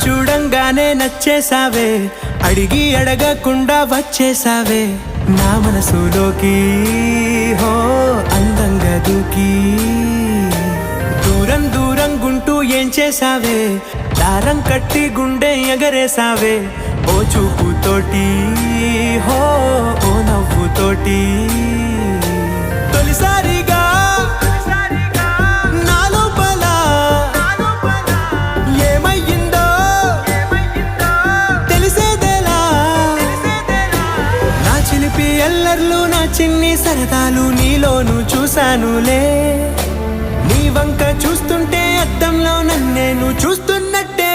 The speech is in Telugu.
చూడంగానే నచ్చేసావే, అడిగి అడగకుండా వచ్చేసావే నా మనసులోకి, హో అందంగా దూకి. దూరం దూరం గుంటూ ఏం చేసావే, దారం కట్టి గుండె ఎగరేసావే ఓ చూపుతోటి, హో ఓ నవ్వుతోటి. తొలిసారిగా నా లోపల ఏమయ్యిందో తెలిసేదేలా. నా చిలిపి ఎల్లర్లు, నా చిన్ని సరదాలు నీలోను చూశానులే. నీ వంక చూస్తుంటే అద్దంలో నన్నేను చూస్తున్నట్టే